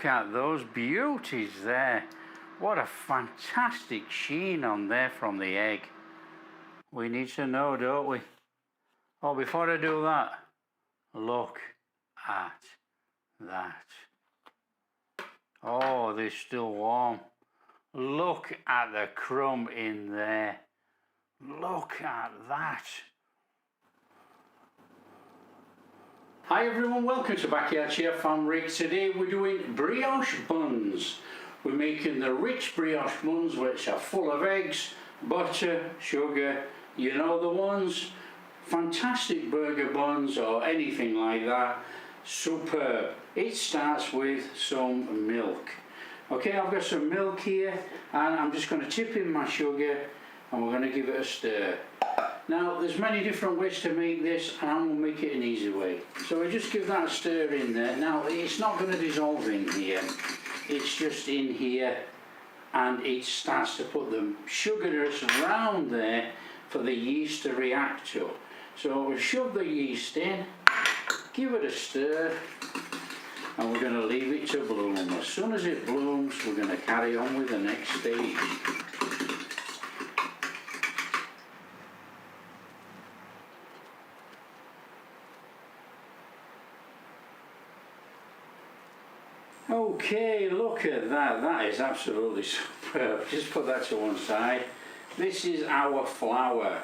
Look at those beauties there. What a fantastic sheen on there from the egg. We need to know, don't we? Oh, before I do that, look at that. Oh, they're still warm. Look at the crumb in there. Look at that. Hi everyone, welcome to Backyard Chef. I'm Rick. Today we're doing brioche buns. We're making the rich brioche buns which are full of eggs, butter, sugar, you know the ones. Fantastic burger buns or anything like that. Superb. It starts with some milk. Okay, I've got some milk here and I'm just going to tip in my sugar and we're going to give it a stir. Now there's many different ways to make this and I'm going to make it an easy way. So we just give that a stir in there. Now it's not going to dissolve in here, it's just in here and it starts to put the sugarness around there for the yeast to react to. So we'll shove the yeast in, give it a stir and we're going to leave it to bloom. As soon as it blooms we're going to carry on with the next stage. Okay, look at that, that is absolutely superb. Just put that to one side. This is our flour.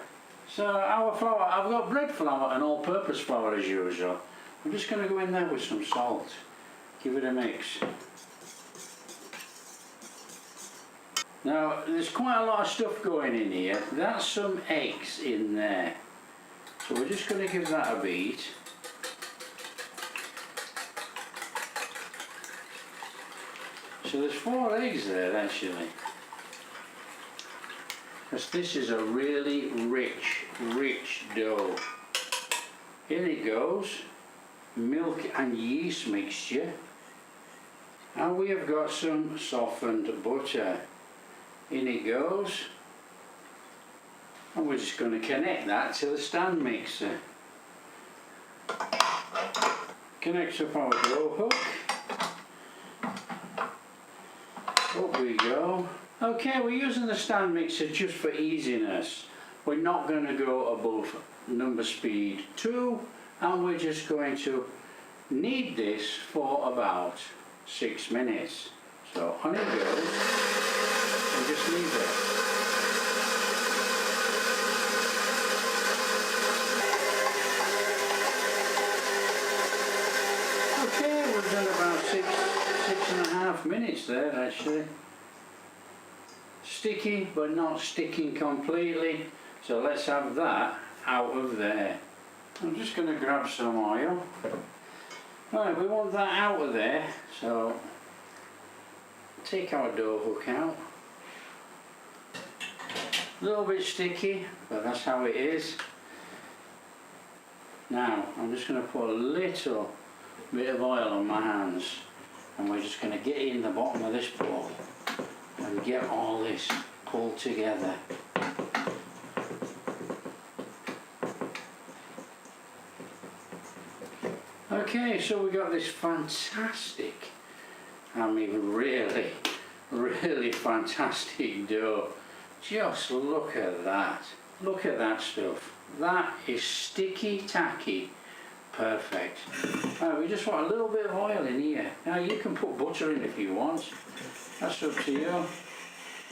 So our flour, I've got bread flour and all-purpose flour as usual. I'm just going to go in there with some salt. Give it a mix. Now there's quite a lot of stuff going in here. That's some eggs in there. So we're just going to give that a beat. So there's 4 eggs there actually, because this is a really rich dough. In it goes, milk and yeast mixture, and we have got some softened butter. In it goes, and we're just going to connect that to the stand mixer. Connect up our dough hook. Up we go. Okay, we're using the stand mixer just for easiness. We're not going to go above number speed 2 and we're just going to knead this for about 6 minutes. So on it goes and just leave it. Okay, we've done about 6.5 minutes there actually. Sticky but not sticking completely, so let's have that out of there. I'm just going to grab some oil. Right, we want that out of there, so take our dough hook out. A little bit sticky, but that's how it is. Now I'm just going to put a little bit of oil on my hands and we're just going to get in the bottom of this bowl and get all this pulled together. Okay, so we got this fantastic, I mean really fantastic dough. Just look at that. Look at that stuff. That is sticky tacky. Perfect. Right, we just want a little bit of oil in here. Now you can put butter in if you want. That's up to you.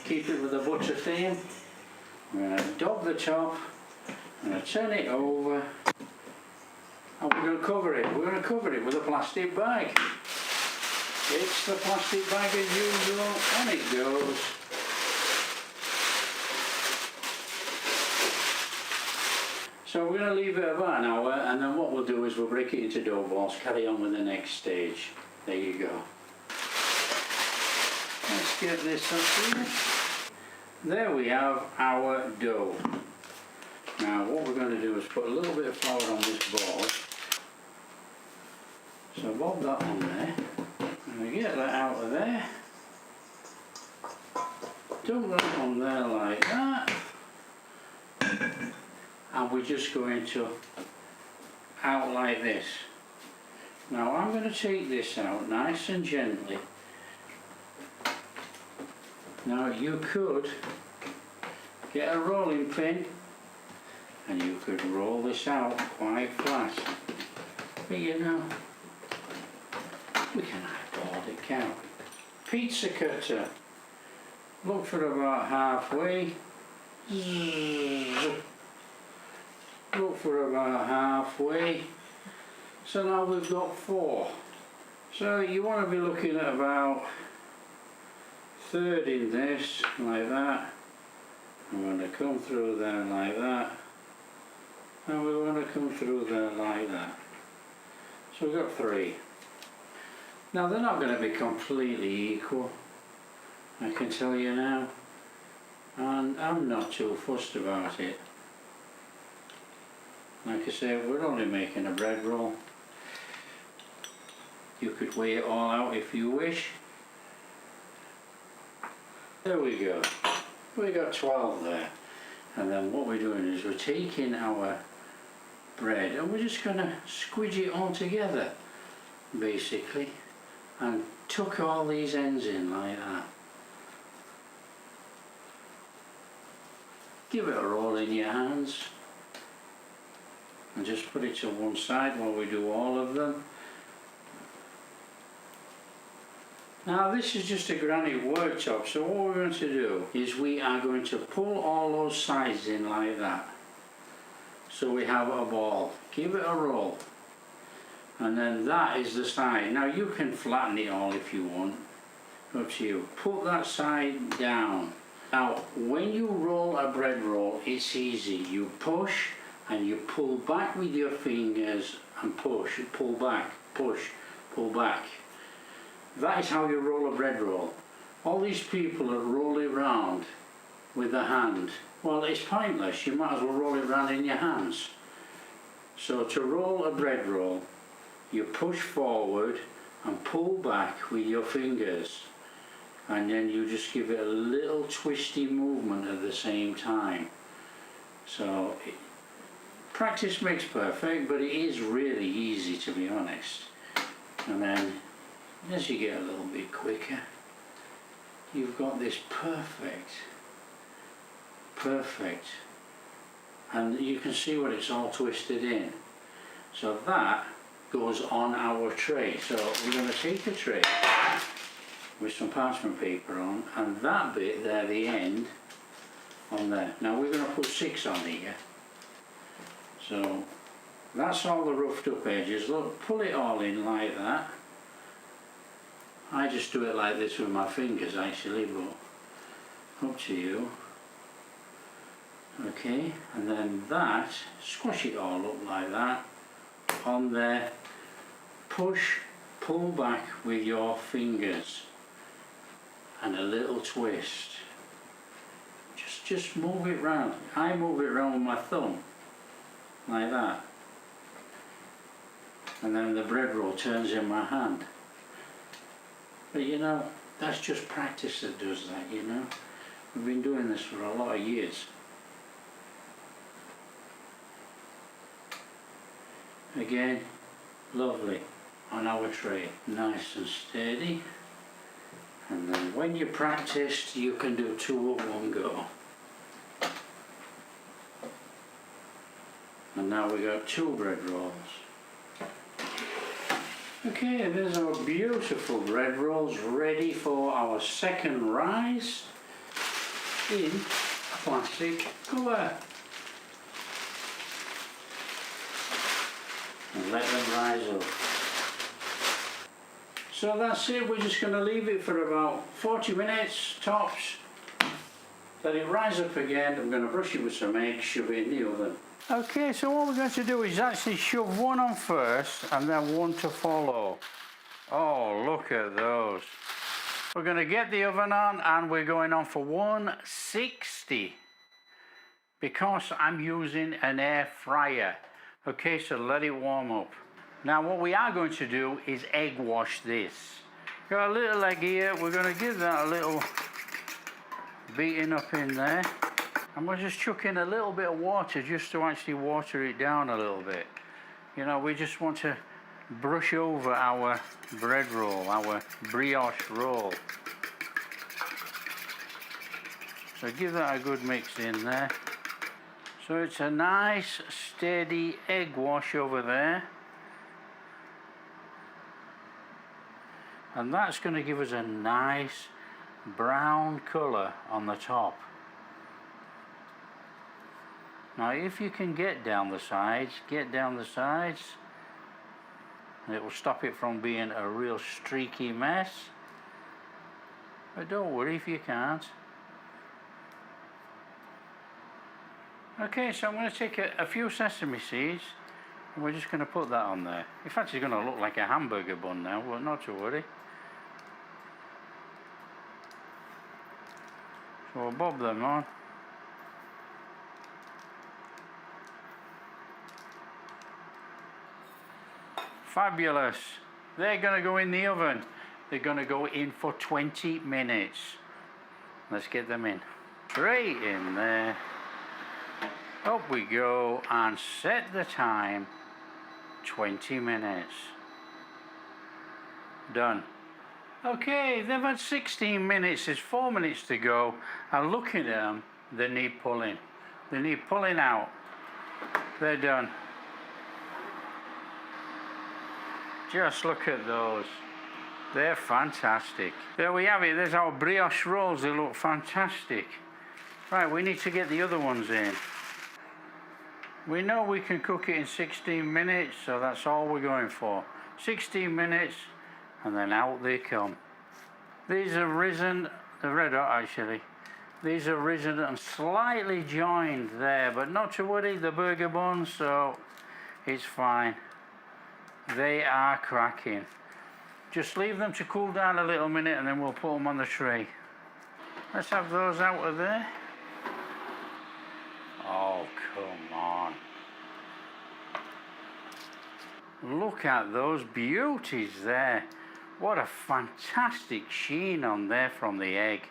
Keep it with the butter theme. We're going to dab the top. I'm going to turn it over. And we're going to cover it. We're going to cover it with a plastic bag. It's the plastic bag as usual. And it goes. So we're going to leave it about an hour and then what we'll do is we'll break it into dough balls, carry on with the next stage. There you go. Let's get this up here. There we have our dough. Now what we're going to do is put a little bit of flour on this ball. So bob that on there. And we get that out of there. Dump that on there like that. And we're just going to out like this. Now I'm going to take this out nice and gently Now you could get a rolling pin and you could roll this out quite flat, but you know, we can eyeball it, can't we? Pizza cutter, look for about halfway, look for about halfway, so now we've got 4. So you want to be looking at about 1/3 in this, like that. I'm going to come through there like that, and we want to come through there like that. So we've got 3. Now they're not going to be completely equal, I can tell you now, and I'm not too fussed about it. Like I say, we're only making a bread roll. You could weigh it all out if you wish. There we go. We got 12 there. And then what we're doing is we're taking our bread and we're just going to squidge it all together, basically, and tuck all these ends in like that. Give it a roll in your hands and just put it to one side while we do all of them. Now this is just a granite worktop, so what we're going to do is we are going to pull all those sides in like that, so we have a ball. Give it a roll, and then that is the side. Now you can flatten it all if you want, up to you. Put that side down. Now when you roll a bread roll, it's easy. You push and you pull back with your fingers and push, pull back, push, pull back. That is how you roll a bread roll. All these people that roll it round with the hand, well, it's pointless. You might as well roll it round in your hands. So to roll a bread roll, you push forward and pull back with your fingers, and then you just give it a little twisty movement at the same time. So practice makes perfect, but it is really easy, to be honest. And then as you get a little bit quicker, you've got this perfect, and you can see what it's all twisted in. So that goes on our tray. So we're going to take a tray with some parchment paper on, and that bit there, the end, on there. Now we're going to put 6 on here. So that's all the roughed up edges. Look, pull it all in like that. I just do it like this with my fingers actually, but up to you. Okay, and then that, squash it all up like that, on there, push, pull back with your fingers, and a little twist. Just move it round. I move it round with my thumb, like that. And then the bread roll turns in my hand. But you know, that's just practice that does that, you know. We've been doing this for a lot of years. Again, lovely on our tray, nice and steady. And then when you're practiced, you can do 2 at one go. And now we got 2 bread rolls. Okay, there's our beautiful bread rolls ready for our second rise in a plastic cover. And let them rise up. So that's it, we're just going to leave it for about 40 minutes tops. Let it rise up again. I'm going to brush it with some eggs, shove it in the oven. Okay, so what we're going to do is actually shove one on first and then one to follow. Oh, look at those. We're going to get the oven on and we're going on for 160 because I'm using an air fryer. Okay, so let it warm up. Now what we are going to do is egg wash this. Got a little egg here, we're going to give that a little beating up in there. And we'll just chuck in a little bit of water just to actually water it down a little bit. You know, we just want to brush over our bread roll, our brioche roll. So give that a good mix in there. So it's a nice steady egg wash over there. And that's going to give us a nice brown colour on the top. Now if you can get down the sides, and it will stop it from being a real streaky mess. But don't worry if you can't. Okay, so I'm going to take a few sesame seeds and we're just going to put that on there. In fact, it's going to look like a hamburger bun now, but not to worry. So we'll bob them on. Fabulous. They're going to go in the oven. They're going to go in for 20 minutes. Let's get them in. Straight in there. Up we go and set the time. 20 minutes. Done. Okay, they've had 16 minutes. There's 4 minutes to go. And looking at them, they need pulling. They need pulling out. They're done. Just look at those. They're fantastic. There we have it. There's our brioche rolls. They look fantastic. Right, we need to get the other ones in. We know we can cook it in 16 minutes, so that's all we're going for. 16 minutes, and then out they come. These are risen, the red hot actually. These are risen and slightly joined there, but not to worry, the burger buns, so it's fine. They are cracking. Just leave them to cool down a little minute and then we'll put them on the tray. Let's have those out of there. Oh, come on. Look at those beauties there. What a fantastic sheen on there from the egg.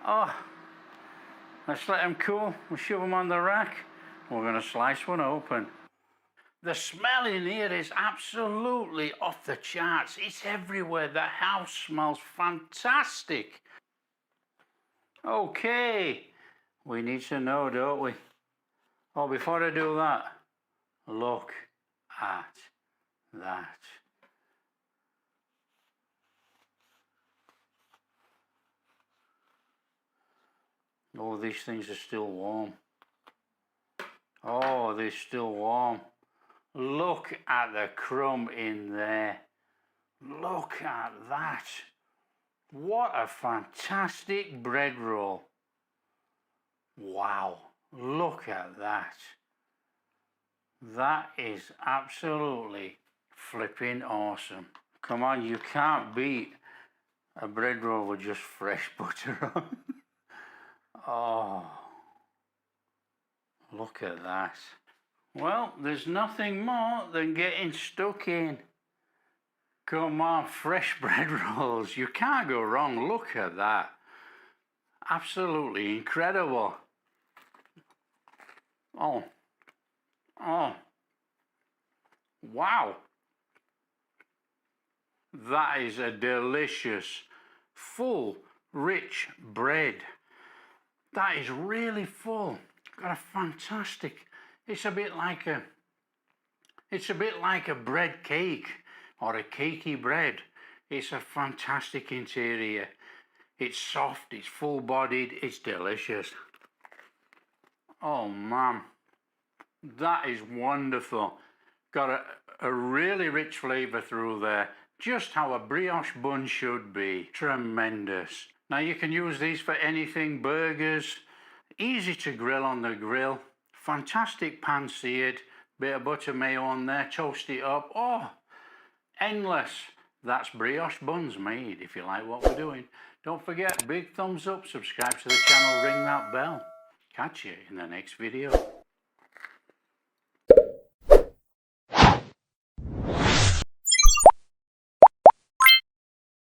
Oh, let's let them cool. We'll shove them on the rack. We're going to slice one open. The smell in here is absolutely off the charts. It's everywhere. The house smells fantastic. Okay, we need to know, don't we? Oh, before I do that, look at that. Oh, these things are still warm. Oh, they're still warm. Look at the crumb in there. Look at that. What a fantastic bread roll. Wow, look at that. That is absolutely flipping awesome. Come on, you can't beat a bread roll with just fresh butter on. Oh, look at that. Well, there's nothing more than getting stuck in. Come on, fresh bread rolls. You can't go wrong. Look at that. Absolutely incredible. Oh. Oh. Wow. That is a delicious, full, rich bread. That is really full. Got a fantastic. It's a bit like a bread cake or a cakey bread. It's a fantastic interior. It's soft, it's full-bodied, it's delicious. Oh man, that is wonderful. Got a really rich flavour through there. Just how a brioche bun should be. Tremendous. Now you can use these for anything, burgers, easy to grill on the grill. Fantastic pan-seared, bit of butter mayo on there, toast it up. Oh, endless. That's brioche buns made, if you like what we're doing. Don't forget, big thumbs up, subscribe to the channel, ring that bell. Catch you in the next video.